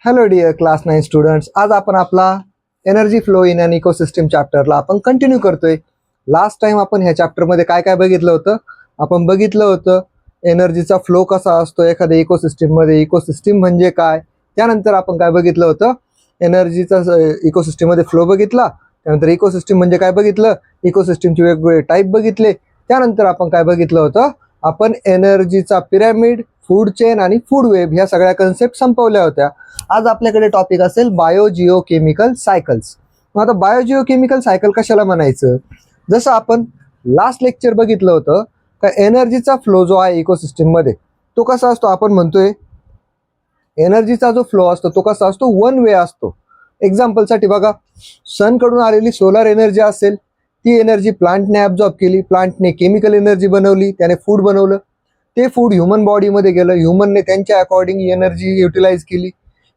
Hello dear class 9 students, आज आपण आपला energy flow in an ecosystem चॅप्टरला आपण कंटिन्यू करतोय. लास्ट टाइम आपण ह्या चॅप्टरमध्ये काय काय बघितलं होतं? आपण बघितलं होतं एनर्जीचा फ्लो कसा असतो एखाद्या इकोसिस्टममध्ये, इकोसिस्टम म्हणजे काय. त्यानंतर आपण काय बघितलं होतं? एनर्जीचा इकोसिस्टममध्ये फ्लो बघितला. त्यानंतर इकोसिस्टम म्हणजे काय बघितलं, इकोसिस्टमचे वेगवेगळे टाईप बघितले. त्यानंतर आपण काय बघितलं होतं? आपण एनर्जीचा पिरॅमिड, फूड चेन आणि फूड वेब ह्या सगळ्या कन्सेप्ट संपवल्या होत्या. आज आपल्याकडे टॉपिक असेल बायोजिओकेमिकल सायकल्स. मग आता बायोजिओकेमिकल सायकल कशाला म्हणायचं? जसं आपण लास्ट लेक्चर बघितलं होतं का एनर्जीचा फ्लो जो आहे इकोसिस्टममध्ये तो कसा असतो, आपण म्हणतोय एनर्जीचा जो फ्लो असतो तो कसा असतो, वन वे असतो. एक्झाम्पलसाठी बघा, सनकडून आलेली सोलर एनर्जी असेल, ती एनर्जी प्लांटने ॲब्झॉर्ब केली, प्लांटने केमिकल एनर्जी बनवली, त्याने फूड बनवलं, ते फूड ह्युमन बॉडीमध्ये गेलं, ह्युमनने त्यांच्या अकॉर्डिंग एनर्जी युटिलाइज केली.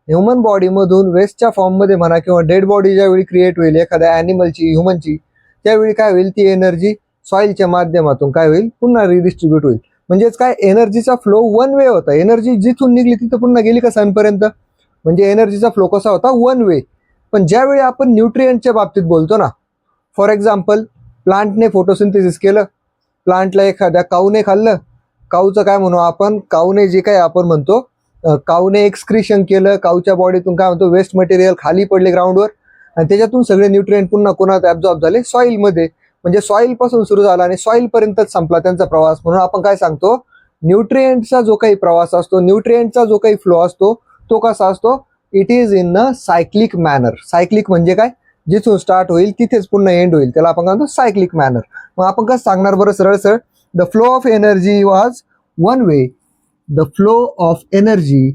ह्युमन बॉडीमधून वेस्टच्या फॉर्ममध्ये म्हणा किंवा डेड बॉडी ज्यावेळी क्रिएट होईल एखाद्या ॲनिमलची, ह्युमनची, त्यावेळी काय होईल, ती एनर्जी सॉईलच्या माध्यमातून काय होईल, पुन्हा रिडिस्ट्रीब्यूट होईल. म्हणजेच काय, एनर्जीचा फ्लो वन वे होता. एनर्जी जिथून निघली तिथं पुन्हा गेली का सनपर्यंत, म्हणजे एनर्जीचा फ्लो कसा होता, वन वे. पण ज्यावेळी आपण न्यूट्रिएंटच्या बाबतीत बोलतो ना, फॉर एक्झाम्पल प्लांटने फोटोसिंथेसिस केलं, प्लांटला एखाद्या काऊने खाल्लं, काऊचं काय म्हणू आपण, काऊने जे काय आपण म्हणतो, काऊने एक्सक्रिशन केलं, काऊच्या बॉडीतून काय म्हणतो वेस्ट मटेरियल खाली पडले ग्राउंडवर, आणि त्याच्यातून सगळे न्यूट्रिएंट पुन्हा कोणात ॲब्झॉर्ब झाले, सॉईलमध्ये. म्हणजे सॉईल पासून सुरू झाला आणि सॉईल पर्यंतच संपला त्यांचा प्रवास. म्हणून आपण काय सांगतो, न्यूट्रिएंटचा जो काही प्रवास असतो, न्यूट्रिएंटचा जो काही फ्लो असतो तो कसा असतो, it is in a cyclic manner. Cyclic म्हणजे काय, जिथून स्टार्ट होईल तिथेच पुन्हा एंड होईल, त्याला आपण काय म्हणतो, सायक्लिक मॅनर. मग आपण कसं सांगणार बरं, सरळ सरळ, the flow of energy was one way. The flow of energy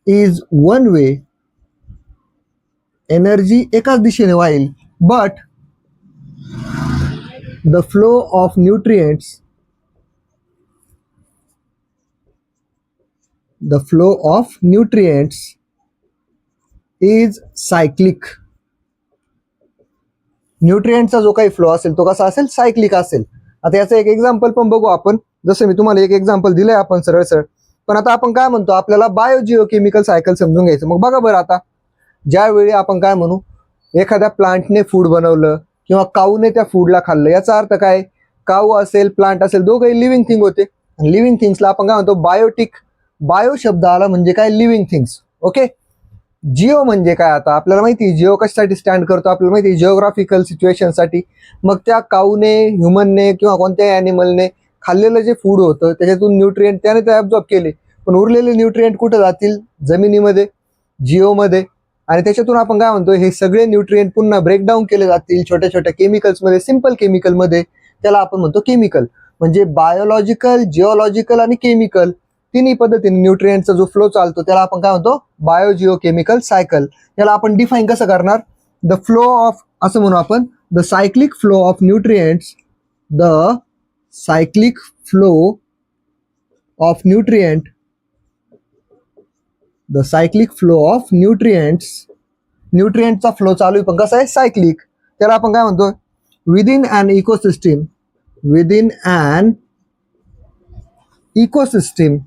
is one way. Energy एकाच दिशेने वाहील. But the flow of nutrients, the flow of nutrients is cyclic. न्यूट्रिएंटचा जो काही फ्लो असेल तो कसा असेल, सायक्लिक असेल. आता याचं एक एक्झाम्पल पण बघू आपण. जसं मी तुम्हाला एक एक्झाम्पल दिलंय आपण सरळ सरळ, पण आता आपण काय म्हणतो, आपल्याला बायोजिओकेमिकल सायकल समजून घ्यायचं. मग बघा बरं, आता ज्यावेळी आपण काय म्हणू, एखाद्या प्लांटने फूड बनवलं किंवा काऊने त्या फूडला खाल्लं, याचा अर्थ काय, काऊ असेल प्लांट असेल दोघंही लिव्हिंग थिंग होते. लिव्हिंग थिंग्सला आपण काय म्हणतो, बायोटिक. बायो शब्द आला म्हणजे काय, लिव्हिंग थिंग्स. ओके. जिओ म्हणजे काय, आता आपल्याला माहिती जिओ कशासाठी स्टँड करतो, आपल्याला माहिती जिओग्राफिकल सिच्युएशनसाठी. मग त्या काऊने, ह्युमनने किंवा कोणत्याही ॲनिमलने खाल्लेलं जे फूड होतं त्याच्यातून न्यूट्रिएंट त्याने ते ॲब्झॉर्ब केले, पण उरलेले न्यूट्रिएंट कुठे जातील, जमिनीमध्ये, जिओमध्ये. आणि त्याच्यातून आपण काय म्हणतो, हे सगळे न्यूट्रिएंट पुन्हा ब्रेकडाऊन केले जातील छोट्या छोट्या केमिकल्समध्ये, सिम्पल केमिकलमध्ये. त्याला आपण म्हणतो केमिकल. म्हणजे बायोलॉजिकल, जिओलॉजिकल आणि केमिकल तिन्ही पद्धतीने न्यूट्रिएंटचा जो फ्लो चालतो त्याला आपण काय म्हणतो, बायोजिओकेमिकल सायकल. याला आपण डिफाईन कसं करणार, द फ्लो ऑफ, असं म्हणू आपण, the cyclic flow of nutrients, the cyclic flow of nutrient, the cyclic flow of nutrients. न्यूट्रिएंटचा फ्लो चालू आहे पण कसा आहे, सायक्लिक. त्याला आपण काय म्हणतो, within an ecosystem, within an ecosystem,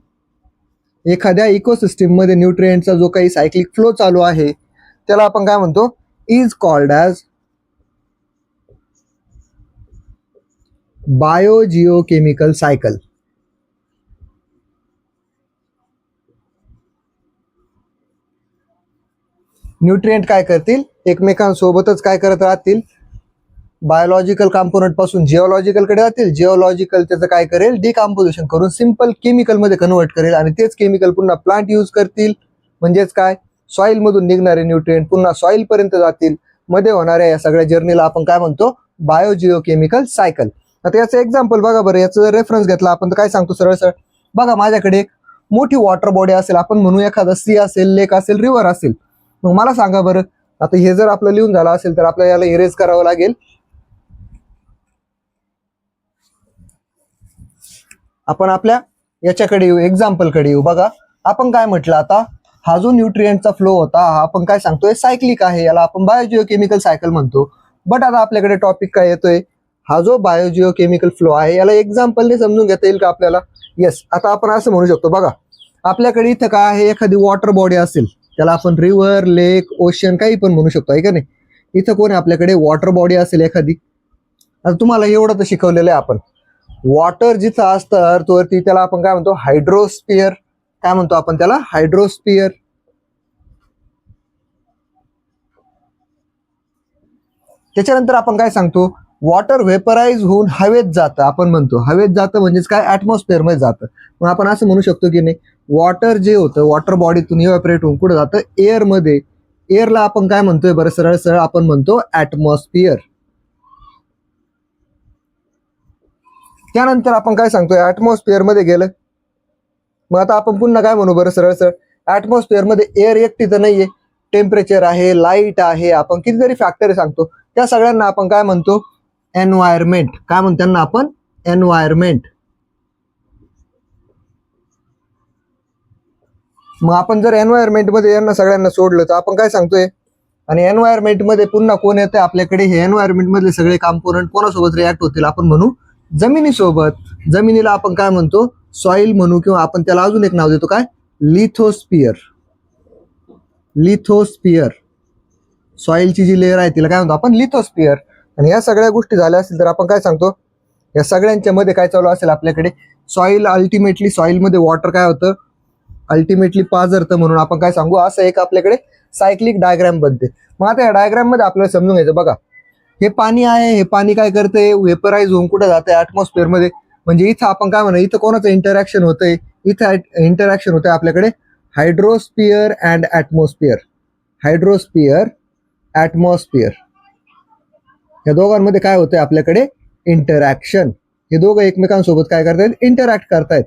एखाद्या इकोसिस्टममध्ये न्यूट्रिएंटचा जो काही सायक्लिक फ्लो चालू आहे त्याला आपण काय म्हणतो, is called as biogeochemical cycle. Nutrient काय करतील, एकमेकांसोबतच काय करत राहतील, बायोलॉजिकल कंपोनंट पासून जिओलॉजिकलकडे जातील, जिओलॉजिकल त्याचं काय करेल, डिकम्पोजिशन करून सिंपल केमिकलमध्ये कन्वर्ट करेल, आणि तेच केमिकल पुन्हा प्लांट यूज करतील. म्हणजेच काय, सॉईलमधून निघणारे न्यूट्रिएंट पुन्हा सॉईलपर्यंत जातील. मध्ये होणाऱ्या या सगळ्या जर्नीला आपण काय म्हणतो, बायोजिओकेमिकल सायकल. आता याचं एक्झाम्पल बघा बरं, याचं जर रेफरन्स घेतला आपण तर काय सांगतो, सरळ सरळ बघा, माझ्याकडे एक मोठी वॉटर बॉडी असेल, आपण म्हणू एखादा सी असेल, लेक असेल, रिव्हर असेल. मग मला सांगा बरं, आता हे जर आपलं लिहून झालं असेल तर आपल्याला याला इरेज करावं लागेल. आपण आपल्या याच्याकडे येऊ, एक्झाम्पलकडे येऊ. बघा, आपण काय म्हटलं, आता हा जो न्यूट्रिएंटचा फ्लो होता हा आपण काय सांगतोय, सायक्लिक आहे, याला आपण बायोजिओकेमिकल सायकल म्हणतो. बट आता आपल्याकडे टॉपिक काय येतोय, हा जो बायोजिओकेमिकल फ्लो आहे याला एक्झाम्पलने समजून घेता येईल का आपल्याला? येस. आता आपण असं म्हणू शकतो बघा, आपल्याकडे इथं काय आहे, एखादी वॉटर बॉडी असेल, त्याला आपण रिव्हर, लेक, ओशन काही पण म्हणू शकतो, आहे का नाही? इथं कोण आहे आपल्याकडे? वॉटर बॉडी असेल एखादी. आता तुम्हाला एवढं तर शिकवलेलं आहे आपण, वॉटर जिथं असतं अर्थवरती त्याला आपण काय म्हणतो? हायड्रोस्फिअर. काय म्हणतो आपण त्याला? हायड्रोस्फिअर. त्याच्यानंतर आपण काय सांगतो? वॉटर व्हेपराइज होऊन हवेत जातं, आपण म्हणतो हवेत जातं म्हणजेच काय? ऍटमॉस्फिअर मध्ये जातं. मग आपण असं म्हणू शकतो की नाही, वॉटर जे होतं वॉटर बॉडीतून इव्हॅपरेट होऊन कुठं जातं? एअर मध्ये. एअरला आपण काय म्हणतोय बरं? सरळ सरळ आपण म्हणतो ऍटमॉस्फिअर. त्यानंतर आपण काय सांगतोय? ऍटमॉस्फिअर मध्ये गेलं, मग आता आपण पुन्हा काय म्हणू बरं? सरळ सरळ ऍटमॉस्फिअर मध्ये एअर एकटी तर नाहीये, टेम्परेचर आहे, लाईट आहे, आपण कितीतरी फॅक्टर सांगतो, त्या सगळ्यांना आपण काय म्हणतो? एन्व्हायरमेंट. काय म्हणतो त्यांना आपण? एन्व्हायरमेंट. मग आपण जर एन्व्हायरमेंट मध्ये यांना सगळ्यांना सोडलं तर आपण काय सांगतोय? आणि एन्व्हायरमेंट मध्ये पुन्हा कोण येतं आपल्याकडे? हे एन्व्हायरमेंट मधले सगळे कॉम्पोनंट कोणासोबत रिॲक्ट होतील? आपण म्हणू जमिनीसोबत. जमिनीला आपण काय म्हणतो? सॉइल म्हणू, किंवा आपण त्याला अजून एक नाव देतो, काय? लिथोस्फिअर. लिथोस्फिअर. सॉइलची जी लेअर आहे तिला काय म्हणतो आपण? लिथोस्फिअर. आणि या सगळ्या गोष्टी झाल्या असतील तर आपण काय सांगतो? या सगळ्यांच्या मध्ये काय चालू असेल आपल्याकडे? सॉइल, अल्टिमेटली सॉइलमध्ये वॉटर काय होतं? अल्टिमेटली पाझरतं, म्हणून आपण काय सांगू? असं एक आपल्याकडे सायक्लिक डायग्राम बनते. मग आता या डायग्राम मध्ये आपल्याला समजून घ्यायचं बघा, हे पाणी आहे, हे पाणी काय करतंय? वेपराइज होऊन कुठं जातंय? ऍटमॉस्फिअर मध्ये. म्हणजे इथं आपण काय म्हणू? इथं कोणाचं इंटरॅक्शन होतंय? इथं इंटरॅक्शन होतंय आपल्याकडे हायड्रोस्फिअर अँड ऍटमॉस्फिअर. हायड्रोस्फिअर, ऍटमॉस्फिअर, या दोघांमध्ये काय होतंय आपल्याकडे? इंटरॅक्शन. हे दोघं एकमेकांसोबत काय करतायत? इंटरॅक्ट करतायत.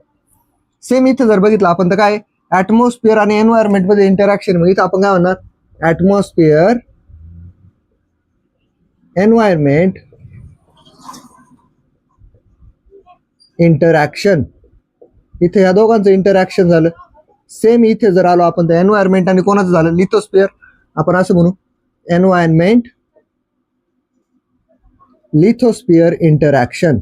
सेम इथं जर बघितलं आपण तर काय? ऍटमॉस्फिअर आणि एन्व्हायरमेंट मध्ये इंटरॅक्शन. मग इथं आपण काय म्हणणार? Atmosphere, environment, interaction. इथे या दोघांचं इंटरॅक्शन झालं. सेम इथे जर आलो आपण तर एन्व्हायरमेंट आणि कोणाचं झालं? लिथोस्फिअर. आपण असं म्हणू एन्व्हायरमेंट, लिथोस्फिअर इंटरॅक्शन.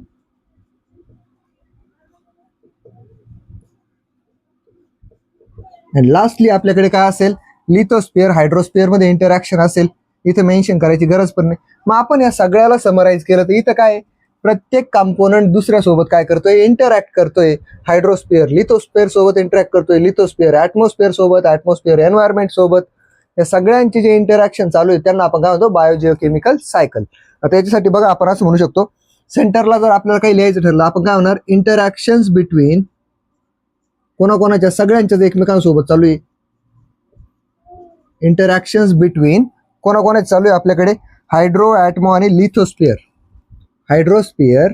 आणि लास्टली आपल्याकडे काय असेल? लिथोस्फिअर हायड्रोस्फिअर मध्ये इंटरॅक्शन असेल. इथे मेन्शन करायची गरज पण नाही. मग आपण या सगळ्याला समराईज केलं तर इथं काय? प्रत्येक कंपोनंट दुसऱ्या सोबत काय करतोय? इंटरॅक्ट करतोय. हायड्रोस्फिअर लिथोस्फिअर सोबत इंटरॅक्ट करतोय, लिथोस्फिअर ऍटमॉस्फिअर सोबत, ऍटमॉस्फिअर एन्व्हायरमेंट सोबत. या सगळ्यांचे जे इंटरॅक्शन चालू आहे त्यांना आपण काय म्हणतो? बायोजिओकेमिकल सायकल. आता याच्यासाठी बघा आपण असं म्हणू शकतो, सेंटरला जर आपल्याला काही लिहायचं ठरलं आपण काय म्हणणार? इंटरॅक्शन्स बिटवीन कोणाकोणाच्या? सगळ्यांच्याच एकमेकांसोबत चालू आहे. इंटरॅक्शन्स बिटवीन कोणाकोणाच चालू आहे आपल्याकडे? हायड्रो, ऍटमो आणि लिथोस्फिअर. हायड्रोस्फिअर,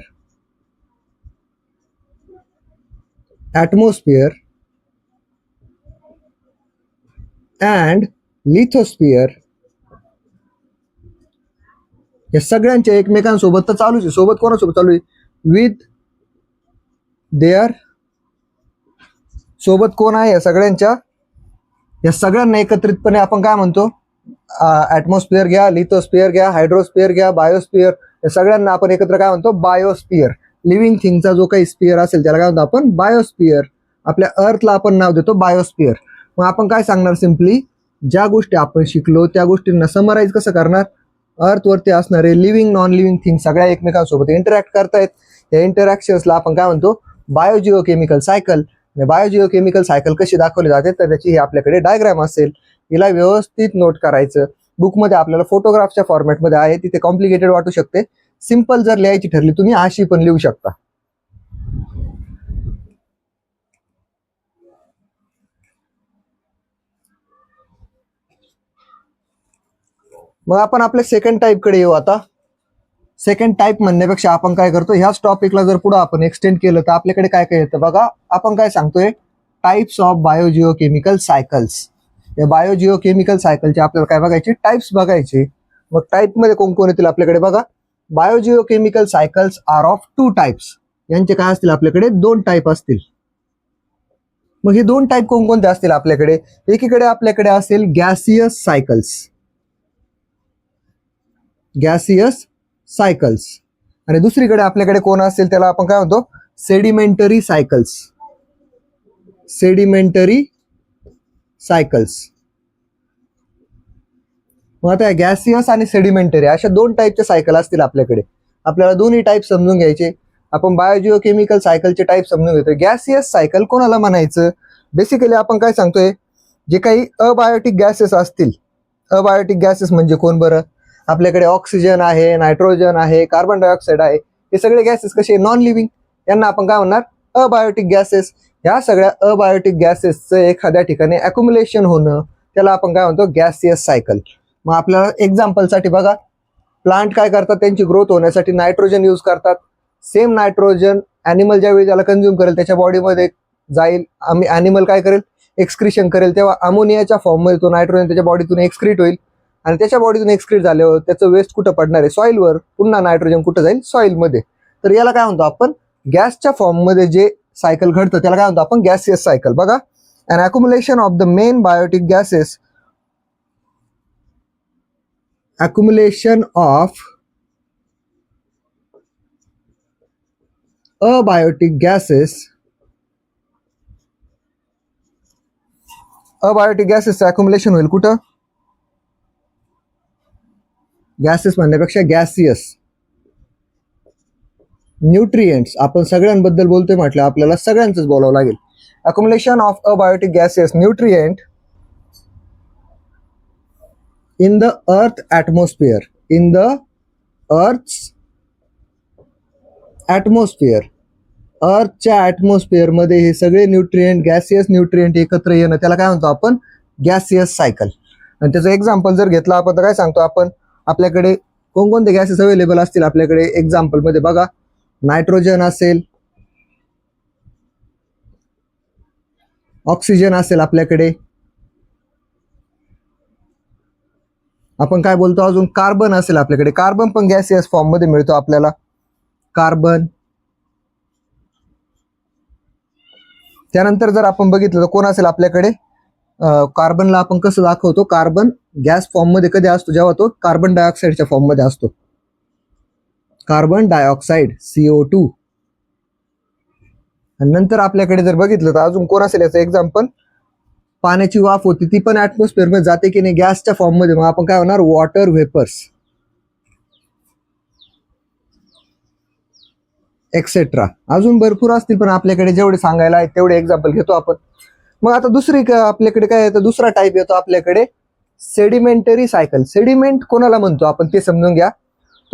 ऍटमॉस्फिअर अँड लिथोस्फिअर. या सगळ्यांच्या एकमेकांसोबत तर चालूच आहे. सोबत कोणासोबत चालू आहे? With their. सोबत कोण आहे या सगळ्यांच्या? या सगळ्यांना एकत्रितपणे आपण काय म्हणतो? ऍटमॉस्फिअर घ्या, लिथोस्फिअर घ्या, हायड्रोस्फिअर घ्या, बायोस्फिअर, या सगळ्यांना आपण एकत्र काय म्हणतो? बायोस्फिअर. लिव्हिंग थिंगचा जो काही स्फिअर असेल त्याला काय म्हणतो आपण? बायोस्फिअर. आपल्या अर्थला आपण नाव देतो बायोस्फिअर. मग आपण काय सांगणार? सिम्पली ज्या गोष्टी आपण शिकलो त्या गोष्टींना समराईज कसं करणार? अर्थवरती असणारे लिव्हिंग, नॉन लिव्हिंग थिंग सगळ्या एकमेकांसोबत इंटरॅक्ट करतायत. या इंटरॅक्शन्सला आपण काय म्हणतो? बायोजिओकेमिकल सायकल. बायोजिओकेमिकल सायकल कशी दाखवली जाते तर त्याची ही आपल्याकडे डायग्राम असेल, हिला व्यवस्थित नोट करायचं. बुकमध्ये आपल्याला फोटोग्राफच्या फॉर्मॅटमध्ये आहे, तिथे कॉम्प्लिकेटेड वाटू शकते. सिंपल जर लिहायची ठरली तुम्ही अशी पण लिहू शकता. मग आपण आपल्या सेकंड टाईपकडे येऊ. आता सेकंड टाईप म्हणण्यापेक्षा आपण काय करतो? ह्याच टॉपिकला जर पुढे आपण एक्सटेंड केलं तर आपल्याकडे काय काय येतं बघा. आपण काय सांगतोय? Types of biogeochemical cycles. या बायोजिओकेमिकल सायकलचे आपल्याला काय बघायचे? टाइप्स बघायचे. मग टाइप मध्ये कोण कोण येतील आपल्याकडे बघा. Biogeochemical cycles are of two types. यांचे काय असतील आपल्याकडे? दोन टाईप असतील. मग हे दोन टाईप कोणकोणते असतील आपल्याकडे? एकीकडे आपल्याकडे असेल गॅसियस सायकल्स. Gaseous cycles. आणि दुसरीकडे आपल्याकडे कोण असेल त्याला आपण काय म्हणतो सेडिमेंटरी सायकल्स. Sedimentary cycles. मग आता गॅसियस आणि सेडिमेंटरी अशा दोन टाईपचे सायकल असतील आपल्याकडे. आपल्याला दोन्ही टाईप समजून घ्यायचे. आपण बायोजिओकेमिकल सायकलचे टाईप समजून घेतोय. गॅसियस सायकल कोणाला म्हणायचं? बेसिकली आपण काय सांगतोय, जे काही अबायोटिक गॅसेस असतील. अबायोटिक गॅसेस म्हणजे कोण बरं? आपल्याकडे ऑक्सिजन आहे, नायट्रोजन आहे, कार्बन डायऑक्साईड आहे. हे सगळे गॅसेस कसे नॉन लिव्हिंग, यांना आपण काय म्हणणार अबायोटिक गॅसेस. ह्या सगळ्या अबायोटिक गॅसेसचं एखाद्या ठिकाणी अक्युमुलेशन होणं त्याला आपण काय म्हणतो गॅसियस सायकल. मग आपल्याला एक्झाम्पलसाठी बघा, प्लांट काय करतात, त्यांची ग्रोथ होण्यासाठी नायट्रोजन यूज करतात. सेम नायट्रोजन ॲनिमल ज्यावेळी त्याला कन्झ्युम करेल त्याच्या बॉडीमध्ये जाईल, ॲनिमल काय करेल एक्सक्रिशन करेल, तेव्हा अमोनियाच्या फॉर्ममध्ये तो नायट्रोजन त्याच्या बॉडीतून एक्सक्रीट होईल. आणि त्याच्या बॉडीतून एक्सक्रीट झाल्यावर त्याचं वेस्ट कुठं पडणार आहे? सॉईलवर. पुन्हा नायट्रोजन कुठं जाईल? सॉईलमध्ये. तर याला काय म्हणतो आपण गॅसच्या फॉर्ममध्ये जे सायकल घडतं त्याला काय म्हणतो आपण गॅसियस सायकल. बघा, an accumulation of the main biotic gases, accumulation of abiotic gases. Abiotic गॅसेसचं अक्युमुलेशन होईल कुठं? गॅसेस म्हणण्यापेक्षा गॅसियस. न्यूट्रिएंट्स, आपण सगळ्यांबद्दल बोलतोय म्हटलं आपल्याला सगळ्यांचंच बोलावं लागेल. Accumulation of abiotic gases nutrient in the earth atmosphere. In the earth's atmosphere. अर्थच्या ॲटमॉस्फिअर मध्ये हे सगळे न्यूट्रिएंट, गॅसियस न्यूट्रिएंट एकत्र येणं त्याला काय म्हणतो आपण गॅसियस सायकल. आणि त्याचं एक्झाम्पल जर घेतलं आपण तर काय सांगतो आपण, आपल्याकडे कोणकोणते गॅसेस अवेलेबल असतील आपल्याकडे एक्झाम्पलमध्ये बघा, नायट्रोजन असेल, ऑक्सिजन असेल आपल्याकडे, आपण काय बोलतो अजून कार्बन असेल आपल्याकडे. कार्बन पण गॅसियस फॉर्म मध्ये मिळतो आपल्याला, कार्बन. त्यानंतर जर आपण बघितलं तर कोण असेल आपल्याकडे, कार्बनला आपण कसं दाखवतो, कार्बन गॅस फॉर्म मध्ये कधी असतो? जेव्हा तो कार्बन डायऑक्साईडच्या फॉर्म मध्ये असतो. Carbon dioxide CO2. आणि नंतर आपल्याकडे जर बघितलं तर अजून कोण असेल याचं एक्झाम्पल, पाण्याची वाफ होती ती पण ऍटमॉस्फिअर मध्ये जाते की नाही गॅसच्या फॉर्म मध्ये, मग आपण काय होणार वॉटर व्हेपर्स एक्सेट्रा. अजून भरपूर असतील पण आपल्याकडे जेवढे सांगायला आहेत तेवढे एक्झाम्पल घेतो आपण. मग आता दुसरी आपल्याकडे काय येतं, दुसरा टाईप येतो आपल्याकडे सेडिमेंटरी सायकल. सेडिमेंट कोणाला म्हणतो आपण ते समजून घ्या.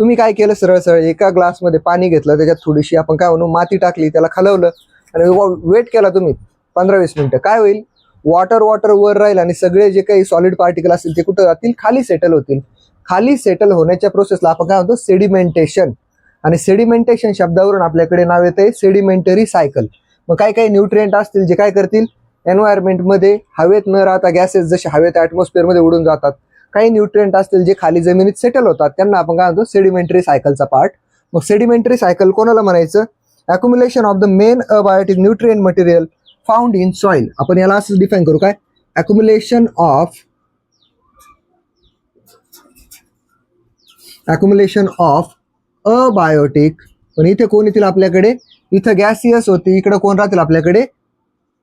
तुम्ही काय केलं, सरळ सरळ एका ग्लासमध्ये पाणी घेतलं, त्याच्यात थोडीशी आपण काय म्हणू माती टाकली, त्याला खालवलं आणि वेट केला तुम्ही 15-20 मिनिटं, काय होईल? वॉटर वर राहील आणि सगळे जे काही सॉलिड पार्टिकल असतील ते कुठं जातील? खाली सेटल होतील. खाली सेटल होण्याच्या प्रोसेसला आपण काय म्हणतो सेडिमेंटेशन. आणि सेडिमेंटेशन शब्दावरून आपल्याकडे नाव येते सेडिमेंटरी सायकल. मग काही काही न्यूट्रिएंट असतील जे काय करतील, एन्व्हायरमेंटमध्ये हवेत न राहता गॅसेस जसे हवेत ॲटमॉस्फिअरमध्ये उडून जातात. काही न्यूट्रिएंट असतील जे खाली जमिनीत सेटल होतात, त्यांना आपण काय म्हणतो सेडिमेंटरी सायकलचा पार्ट. मग सेडिमेंटरी सायकल कोणाला म्हणायचं? Accumulation of the main abiotic nutrient material found in soil. आपण याला असं डिफाईन करू काय, अक्युमुलेशन ऑफ अबायोटिक. पण इथे कोण येतील आपल्याकडे, इथं गॅसियस होती, इकडे कोण राहतील आपल्याकडे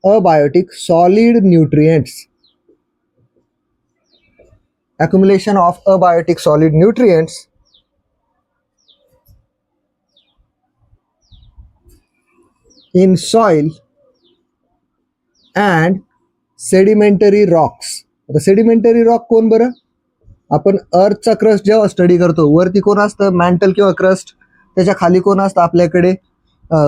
abiotic solid nutrients. Accumulation of abiotic solid nutrients in soil and sedimentary Roxx. आता सेडिमेंटरी रॉक कोण बरं? आपण अर्थचा क्रस्ट जेव्हा स्टडी करतो, वरती कोण असतं मॅन्टल किंवा क्रस्ट, त्याच्या खाली कोण असतं आपल्याकडे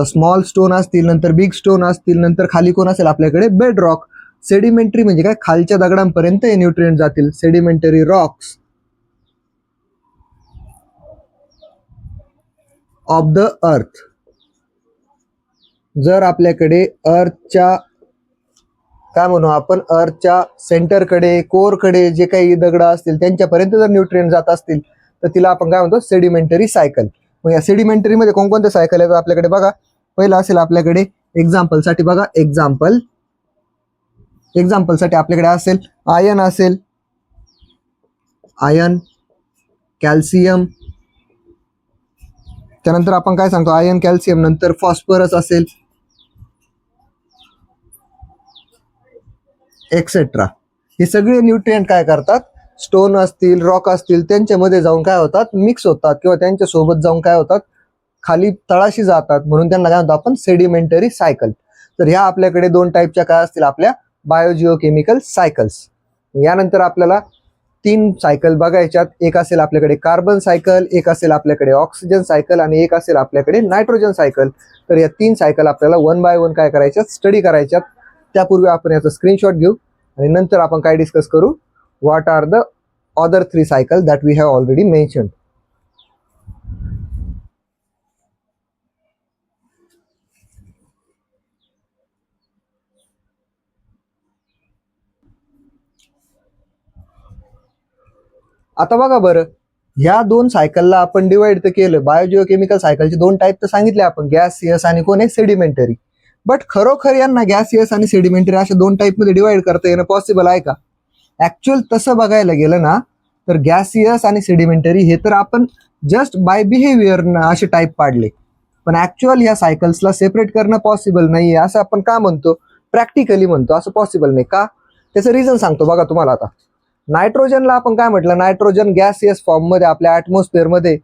स्मॉल स्टोन असतील, नंतर बिग स्टोन असतील, नंतर खाली कोण असेल आपल्याकडे बेड रॉक. सेडिमेंटरी म्हणजे काय, खालच्या दगडांपर्यंत हे न्यूट्रिएंट जातील. Sedimentary Roxx of the earth. जर आपल्याकडे अर्थच्या काय म्हणू आपण अर्थच्या सेंटरकडे कोरकडे जे काही दगड असतील त्यांच्यापर्यंत जर न्यूट्रिएंट जात असतील तर तिला आपण काय म्हणतो सेडिमेंटरी सायकल. मग या सेडिमेंटरीमध्ये कोणकोणते सायकल आहेत आपल्याकडे बघा. पहिलं असेल आपल्याकडे एक्झाम्पलसाठी बघा, एक्झाम्पलसाठी आपल्याकडे असेल आयन, कॅल्शियम, त्यानंतर आपण काय सांगतो, आयर्न कॅल्शियम, नंतर फॉस्फरस असेल, एक्सेट्रा. हे सगळे न्यूट्रिएंट काय करतात, स्टोन असतील, रॉक असतील, त्यांच्यामध्ये जाऊन काय होतात, मिक्स होतात किंवा त्यांच्या सोबत जाऊन काय होतात, खाली तळाशी जातात. म्हणून त्यांना काय म्हणतो आपण, सेडिमेंटरी सायकल. तर ह्या आपल्याकडे 2 टाईपच्या काय असतील, आपल्या बायोजिओकेमिकल सायकल्स. यानंतर आपल्याला 3 सायकल बघायच्यात. एक असेल आपल्याकडे कार्बन सायकल, एक असेल आपल्याकडे ऑक्सिजन सायकल आणि एक असेल आपल्याकडे नायट्रोजन सायकल. तर या 3 सायकल आपल्याला 1 बाय 1 काय करायच्यात, स्टडी करायच्यात. त्यापूर्वी आपण याचा स्क्रीनशॉट घेऊ आणि नंतर आपण काय डिस्कस करू, what are the other 3 cycle that we have already mentioned. आता बघा बरं, ह्या 2 सायकलला आपण डिवाइड तर केलं. बायोजिओकेमिकल सायकलचे 2 टाईप तर सांगितले आपण, गॅसियस आणि कोण आहे, सेडिमेंटरी. बट खरोखर यांना गॅसियस आणि सेडिमेंटरी अशा 2 टाईपमध्ये डिवाइड करता येणं पॉसिबल आहे का? ऍक्च्युअल तसं बघायला गेलं ना, तर गॅसियस आणि सेडिमेंटरी हे तर आपण जस्ट बाय बिहेवियर असे टाईप पाडले. पण ऍक्च्युअल ह्या सायकल्सला सेपरेट करणं पॉसिबल नाहीये असं आपण का म्हणतो, प्रॅक्टिकली म्हणतो असं पॉसिबल नाही का? त्याचं रिझन सांगतो बघा तुम्हाला. आता नायट्रोजनला आपण काय म्हटलं, नायट्रोजन गॅसियस फॉर्ममध्ये आपल्या ॲटमॉस्फिअरमध्ये,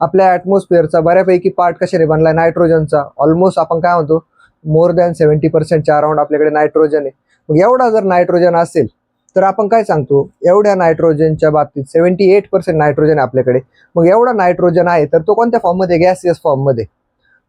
आपल्या ॲटमॉस्फिअरचा बऱ्यापैकी पार्ट कशाने बनलाय, नायट्रोजनचा. ऑलमोस्ट आपण काय म्हणतो, मोर दॅन 70%च्या अराउंड आपल्याकडे नायट्रोजन आहे. मग एवढा जर नायट्रोजन असेल तर आपण काय सांगतो, एवढ्या नायट्रोजनच्या बाबतीत 78% नायट्रोजन आहे आपल्याकडे. मग एवढा नायट्रोजन आहे तर तो कोणत्या फॉर्ममध्ये, गॅसियस फॉर्ममध्ये.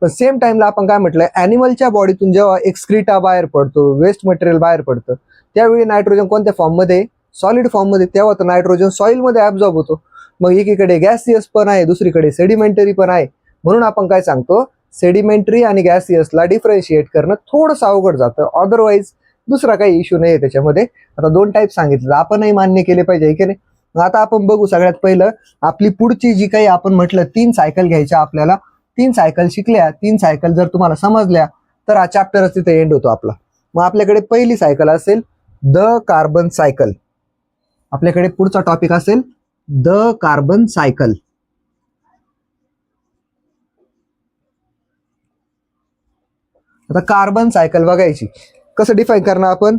पण सेम टाइमला आपण काय म्हटलं, ॲनिमलच्या बॉडीतून जेव्हा एक्सक्रीटा बाहेर पडतो, वेस्ट मटेरियल बाहेर पडतं, त्यावेळी नायट्रोजन कोणत्या फॉर्ममध्ये, सॉलिड फॉर्ममध्ये. तेव्हा तर नायट्रोजन सॉइलमध्ये ॲब्झॉर्ब होतो. मग एकीकडे गॅसियस पण आहे, दुसरीकडे सेडिमेंटरी पण आहे. म्हणून आपण काय सांगतो, सेडिमेंटरी आणि गॅसियसला डिफरन्शिएट करणं थोडंसं अवघड जातं. अदरवाईज दुसरा काही इश्यू नाही आहे त्याच्यामध्ये. आता 2 टाईप सांगितलं, आपणही मान्य केले पाहिजे की नाही. आता आपण बघू, सगळ्यात पहिलं आपली पुढची जी काही आपण म्हटलं 3 सायकल घ्यायच्या आपल्याला. 3 सायकल शिकल्या, 3 सायकल जर तुम्हाला समजल्या तर हा चॅप्टरच तिथे एंड होतो आपला. मग आपल्याकडे पहिली सायकल असेल द कार्बन सायकल. आपल्याकडे पुढचा टॉपिक असेल द कार्बन सायकल. आता कार्बन सायकल बघायची, कसं डिफाईन करणार आपण,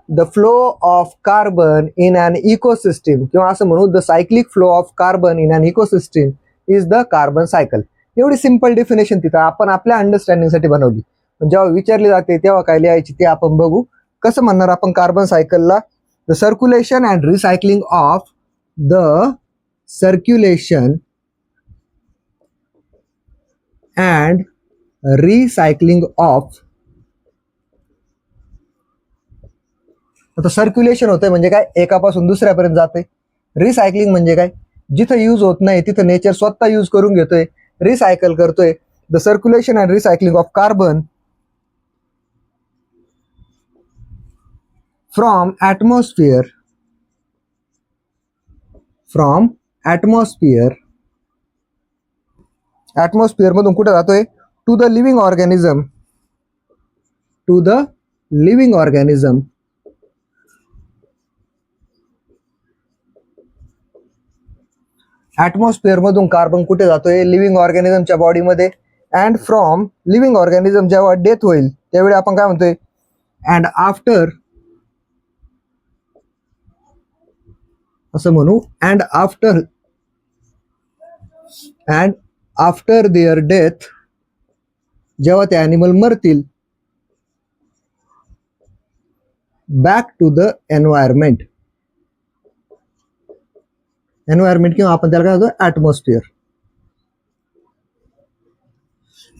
the flow of carbon in an ecosystem, किंवा असं म्हणू, the cyclic flow of carbon in an ecosystem is the carbon cycle. एवढी सिंपल डेफिनेशन तिथं आपण आपल्या अंडरस्टँडिंगसाठी बनवली. पण जेव्हा विचारली जाते तेव्हा काय लिहायची ते आपण बघू. कसं म्हणणार आपण कार्बन सायकलला, the circulation and recycling of the circulation and recycling of. आता सर्क्युलेशन होतंय म्हणजे काय, एकापासून दुसऱ्यापर्यंत जाते. रिसायकलिंग म्हणजे काय, जिथं यूज होत नाही तिथं नेचर स्वतः यूज करून घेतोय, रिसायकल करतोय. The circulation and recycling of carbon from atmosphere atmosphere मधून कुठे जातोय, to the living organism, atmosphere मधून कार्बन कुठे जातोय, लिव्हिंग ऑर्गॅनिझमच्या बॉडीमध्ये. अँड फ्रॉम लिव्हिंग ऑर्गॅनिझम जेव्हा डेथ होईल त्यावेळी आपण काय म्हणतोय, अँड आफ्टर, असं म्हणू, अँड आफ्टर देअर डेथ, जेव्हा ते ॲनिमल मरतील, बॅक टू द एन्व्हायरमेंट किंवा आपण त्याला काय म्हणतो, ॲटमॉस्फिअर.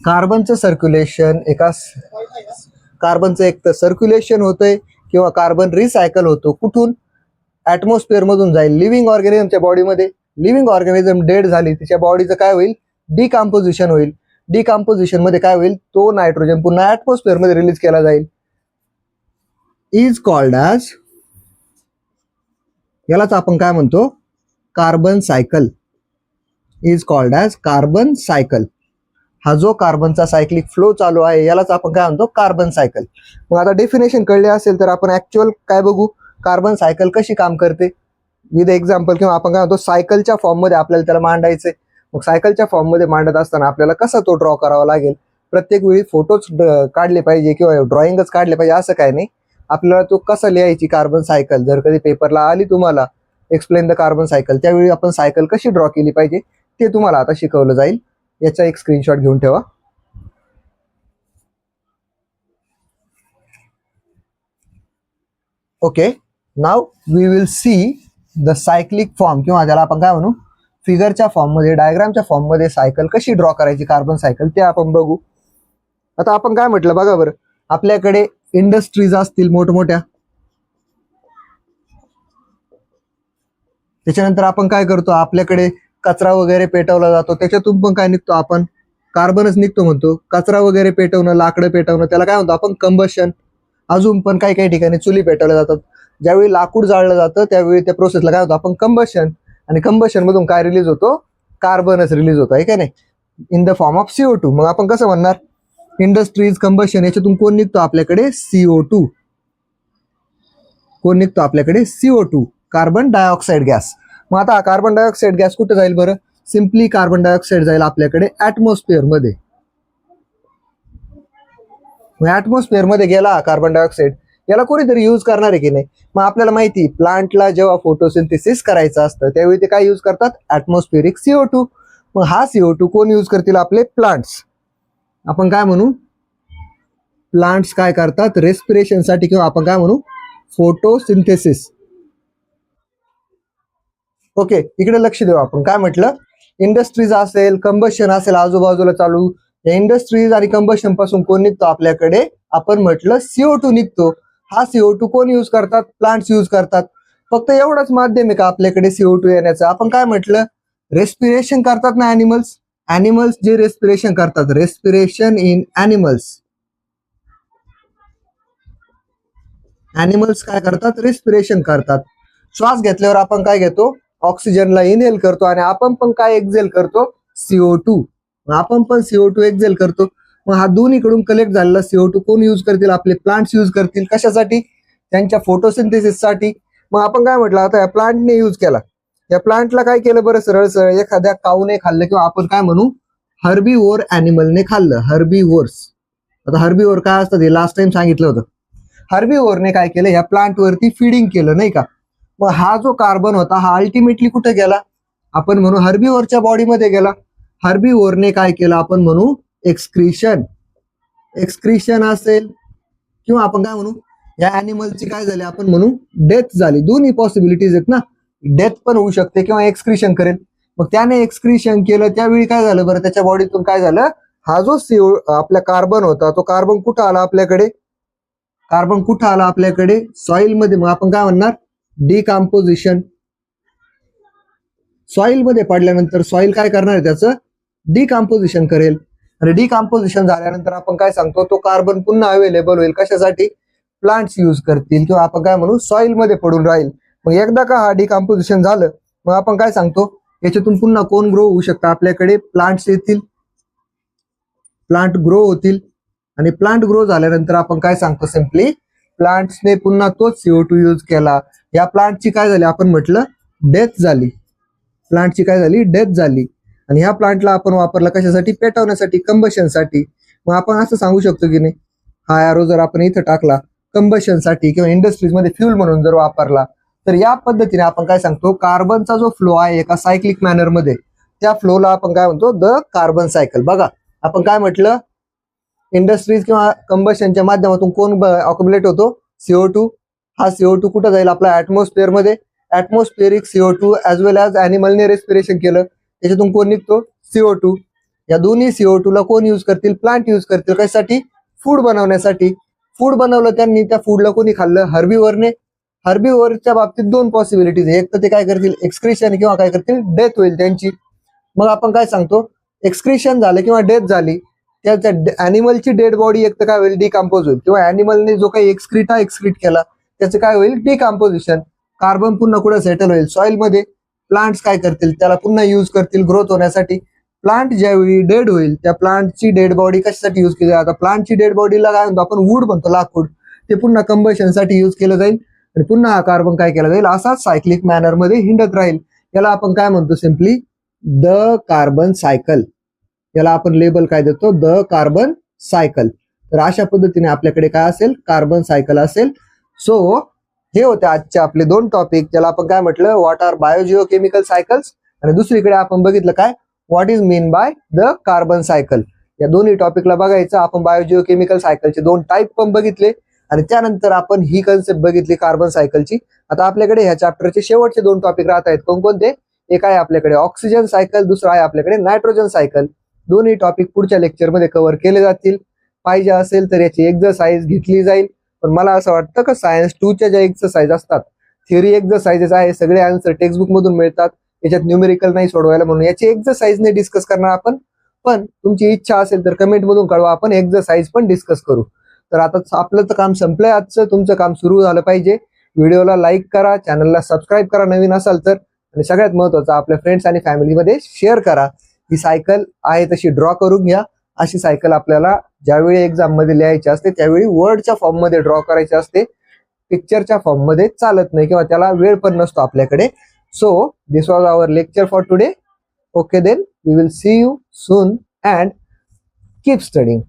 कार्बनचं सर्क्युलेशन, कार्बनचं एक तर सर्क्युलेशन होतंय किंवा कार्बन रिसायकल होतो. कुठून, ॲटमॉस्फिअर मधून जाईल लिव्हिंग ऑर्गॅनिझमच्या बॉडीमध्ये. लिव्हिंग ऑर्गॅनिझम डेड झाली, तिच्या बॉडीचं काय होईल, डिकम्पोजिशन होईल. डिकम्पोजिशन मध्ये काय होईल, तो नायट्रोजन पुन्हा ॲटमॉस्फिअर मध्ये रिलीज केला जाईल. इज कॉल्ड ॲज, यालाच आपण काय म्हणतो, carbon cycle. Is called as carbon cycle. हा जो कार्बनचा सायक्लिक फ्लो चालू आहे यालाच आपण काय म्हणतो, कार्बन सायकल. मग आता डेफिनेशन कळले असेल तर आपण ऍक्च्युअल काय बघू, कार्बन सायकल कशी काम करते विथ एक्झाम्पल, किंवा आपण काय म्हणतो सायकलच्या फॉर्ममध्ये आपल्याला त्याला मांडायचंय. मग सायकलच्या फॉर्ममध्ये मांडत असताना आपल्याला कसा तो ड्रॉ करावा लागेल, प्रत्येक वेळी फोटोच काढले पाहिजे किंवा ड्रॉइंगच काढले पाहिजे असं काय नाही. आपल्याला तो कसा लिहायची कार्बन सायकल, जर कधी पेपरला आली तुम्हाला एक्सप्लेन द कार्बन सायकल, त्यावेळी आपण सायकल कशी ड्रॉ केली पाहिजे ते तुम्हाला आता शिकवलं जाईल. याचा एक स्क्रीनशॉट घेऊन ठेवा. Okay, now we will see the cyclic form, किंवा ज्याला आपण काय म्हणू फिगरच्या फॉर्ममध्ये, डायग्रामच्या फॉर्ममध्ये सायकल कशी ड्रॉ करायची कार्बन सायकल ते आपण बघू. आता आपण काय म्हटलं बघा बरं, आपल्याकडे इंडस्ट्रीज असतील मोठमोठ्या, त्याच्यानंतर आपण काय करतो, आपल्याकडे कचरा वगैरे पेटवला जातो, त्याच्यातून पण काय निघतो, आपण कार्बनच निघतो म्हणतो. कचरा वगैरे पेटवणं, लाकडं पेटवणं, त्याला काय म्हणतो आपण कंबशन. अजून पण काही काही ठिकाणी चुली पेटवल्या जातात. ज्यावेळी लाकूड जाळलं जातं त्यावेळी त्या प्रोसेसला काय होतं आपण कंबशन, आणि कंबशन मधून काय रिलीज होतो, कार्बनच रिलीज होतो, आहे का नाही, in the form of CO2. मग आपण कसं म्हणणार, इंडस्ट्रीज, कंबशन, याच्यातून कोण निघतो आपल्याकडे CO2. कोण निघतो आपल्याकडे CO2, कार्बन डायऑक्साईड गॅस. मग आता हा कार्बन डायऑक्साईड गॅस कुठे जाईल बरं, सिम्पली कार्बन डायऑक्साईड जाईल आपल्याकडे ऍटमॉस्फिअर मध्ये. मग ऍटमॉस्फिअर मध्ये गेला कार्बन डायऑक्साईड, याला कोणीतरी यूज करणार आहे की नाही. मग आपल्याला माहिती, प्लांटला जेव्हा फोटोसिंथेसिस करायचं असतं त्यावेळी ते काय यूज करतात, ऍटमॉस्फिअरिक CO2. मग हा CO2 कोण यूज करतील, आपले प्लांट्स. आपण काय म्हणू, प्लांट्स काय करतात रेस्पिरेशनसाठी, किंवा आपण काय म्हणू फोटोसिंथेसिस. ओके, इकडे लक्ष देऊ. आपण काय म्हटलं, इंडस्ट्रीज असेल, कंबशन असेल आजूबाजूला चालू, या इंडस्ट्रीज आणि कंबशन पासून कोण निघतो आपल्याकडे, आपण म्हटलं CO2 निघतो. हा CO2 कोण यूज करतात, प्लांट्स यूज करतात. फक्त एवढंच माध्यम आहे का आपल्याकडे CO2 येण्याचं. आपण काय म्हटलं, रेस्पिरेशन करतात ना ॲनिमल्स, ॲनिमल्स जे रेस्पिरेशन करतात, रेस्पिरेशन इन ॲनिमल्स. ॲनिमल्स काय करतात, रेस्पिरेशन करतात. श्वास घेतल्यावर आपण काय घेतो, ऑक्सिजनला इनहेल करतो, आणि आपण पण काय एक्झेल करतो, CO2. आपण पण CO2 एक्झेल करतो. मग हा दोन्हीकडून कलेक्ट झालेला CO2 कोण यूज करतील, आपले प्लांट्स यूज करतील. कशासाठी, त्यांच्या फोटोसिंथेसिससाठी. मग आपण काय म्हटलं, आता या प्लांटने यूज केला, या प्लांटला काय केलं बरं, सरळ सरळ एखाद्या काऊने खाल्लं, किंवा आपण काय म्हणू हर्बीवोर ॲनिमलने खाल्लं, हर्बीवोर्स. आता हर्बीवोर काय असतं ते लास्ट टाइम सांगितलं होतं. हर्बीवोरने काय केलं, ह्या प्लांटवरती फिडिंग केलं, नाही का. मग हा जो कार्बन होता हा अल्टिमेटली कुठे गेला, आपण म्हणू हर्बीवोरच्या बॉडीमध्ये गेला. हर्बीवोरने काय केलं, आपण म्हणू एक्सक्रीशन. एक्सक्रीशन असेल, किंवा आपण काय म्हणू या ॲनिमलची काय झाली, आपण म्हणू डेथ झाली. दोन्ही पॉसिबिलिटीज आहेत ना, डेथ पण होऊ शकते किंवा एक्सक्रीशन करेल. मग त्याने एक्सक्रीशन केलं, त्यावेळी काय झालं बरं, त्याच्या बॉडीतून काय झालं, हा जो आपला कार्बन होता तो कार्बन कुठं आला आपल्याकडे, कार्बन कुठं आला आपल्याकडे, सॉइल मध्ये. मग आपण काय म्हणणार, डिकम्पोजिशन. सॉइल मध्ये पडल्यानंतर सॉइल काय करणार आहे, त्याचं डिकम्पोजिशन करेल. आणि डिकम्पोजिशन झाल्यानंतर आपण काय सांगतो, तो कार्बन पुन्हा अवेलेबल होईल कशासाठी, प्लांट्स यूज करतील, किंवा आपण काय म्हणू सॉइल मध्ये पडून राहील. मग एकदा का हा डिकम्पोजिशन झालं, मग आपण काय सांगतो, याच्यातून पुन्हा कोण ग्रो होऊ शकतं, आपल्याकडे प्लांट्स येतील, प्लांट ग्रो होतील. आणि प्लांट ग्रो झाल्यानंतर आपण काय सांगतो, सिम्पली प्लांट्सने पुन्हा तोच CO2 यूज केला. या प्लांटची काय झाली, आपण म्हटलं डेथ झाली. प्लांटची काय झाली, डेथ झाली. आणि ह्या प्लांटला आपण वापरला कशासाठी, पेटवण्यासाठी, कंबशनसाठी. मग आपण असं सांगू शकतो की नाही, हा एरो जर आपण इथं टाकला कंबशनसाठी किंवा इंडस्ट्रीज मध्ये फ्यूल म्हणून जर वापरला, तर या पद्धतीने आपण काय सांगतो, कार्बनचा जो फ्लो आहे एका सायक्लिक मॅनर मध्ये, त्या फ्लोला आपण काय म्हणतो, द कार्बन सायकल. बघा आपण काय म्हटलं, इंडस्ट्रीज किंवा कंबशनच्या माध्यमातून कोण अक्युमुलेट होतो, CO2. हा CO2 कुठं जाईल, आपला ऍटमॉस्फिअर मध्ये. ऍटमॉस्फिअरिक CO2 ऍज वेल ऍज ॲनिमलने रेस्पिरेशन केलं, त्याच्यातून कोण निघतो, CO2. या दोन्ही CO2 ला कोण यूज करतील, प्लांट यूज करतील. कशासाठी, फूड बनवण्यासाठी. फूड बनवलं त्यांनी, त्या फूडला कोणी खाल्लं, हर्बीवरने. हर्बीवरच्या बाबतीत दोन पॉसिबिलिटीज, एक तर ते काय करतील एक्सक्रीशन, किंवा काय करतील डेथ होईल त्यांची. मग आपण काय सांगतो, एक्सक्रीशन झालं किंवा डेथ झाली, त्या ॲनिमलची डेड बॉडी एक तर काय होईल, डिकम्पोज होईल, किंवा ॲनिमलने जो काही एक्सक्रीट केला त्याचं काय होईल, डिकम्पोजिशन. कार्बन पुन्हा कुठे सेटल होईल, सॉइल मध्ये. प्लांट्स काय करतील, त्याला पुन्हा यूज करतील ग्रोथ होण्यासाठी. प्लांट ज्यावेळी डेड होईल, त्या प्लांटची डेड बॉडी कशासाठी यूज केली, आता प्लांटची डेड बॉडीला काय म्हणतो आपण, वूड म्हणतो, लाकूड. ते पुन्हा कंबशनसाठी यूज केलं जाईल, आणि पुन्हा हा कार्बन काय केला जाईल, असाच सायक्लिक मॅनर मध्ये हिंडत राहील. याला आपण काय म्हणतो, सिम्पली द कार्बन सायकल, याला आपण लेबल काय देतो, द कार्बन सायकल. तर अशा पद्धतीने आपल्याकडे काय असेल, कार्बन सायकल असेल. सो हे होते आजचे आपले 2 टॉपिक, ज्याला आपण काय म्हटलं, व्हॉट आर बायोजिओकेमिकल सायकल्स, आणि दुसरीकडे आपण बघितलं काय, what is mean by the carbon cycle. या दोन्ही टॉपिकला बघायचं. आपण बायोजिओकेमिकल सायकलचे 2 टाईप पण बघितले आणि त्यानंतर आपण ही कन्सेप्ट बघितली कार्बन सायकलची. आता आपल्याकडे ह्या चॅप्टरचे शेवटचे 2 टॉपिक राहत आहेत. कोणकोणते, एक आहे आपल्याकडे ऑक्सिजन सायकल, दुसरा आहे आपल्याकडे नायट्रोजन सायकल. दोन्ही टॉपिक पुढच्या लेक्चरमध्ये कव्हर केले जातील. पाहिजे असेल तर याची एक्सरसाइज घेतली जाईल. पण मला असं वाटतं का सायन्स 2च्या ज्या एक्सरसाइज असतात, थिअरी एक्सरसाइजेस आहे, सगळे आन्सर टेक्स्टबुक मधून मिळतात, याच्यात न्यूमेरिकल नाही सोडवायला, म्हणून याची एक्सरसाइजने डिस्कस करणार आपण. पण तुमची इच्छा असेल तर कमेंट मधून कळवा, आपण एक्सरसाइज पण डिस्कस करू. तर आता आपलं तर काम संपलंय आजचं, तुमचं काम सुरू झालं पाहिजे. व्हिडिओला लाईक करा, चॅनलला सबस्क्राईब करा नवीन असाल तर, आणि सगळ्यात महत्त्वाचं आपल्या फ्रेंड्स आणि फॅमिलीमध्ये शेअर करा. ही सायकल आहे तशी ड्रॉ करून घ्या. अशी सायकल आपल्याला ज्यावेळी एक्झाम मध्ये लिहायची असते त्यावेळी वर्डच्या फॉर्म मध्ये ड्रॉ करायची असते, पिक्चरच्या फॉर्म मध्ये चालत नाही किंवा त्याला वेळ पण नसतो आपल्याकडे. So this was our lecture for today. Okay then, we will see you soon and keep studying.